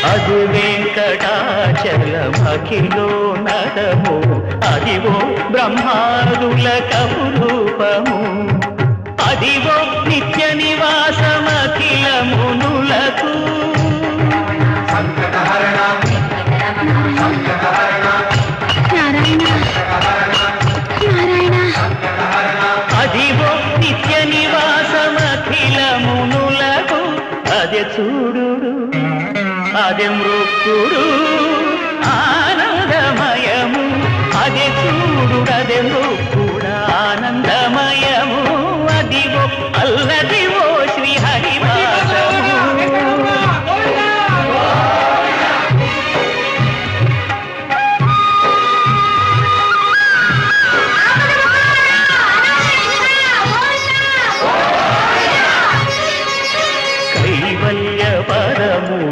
అది వెంకటాచలమఖిలో నరము అదివో బ్రహ్మాదుల కపురూపము అదివో నిత్య నివాసమఖిల మునులకు అదివో నిత్య నివాసమఖిల మునులకు అదే చూడు అదే మృక్కుడు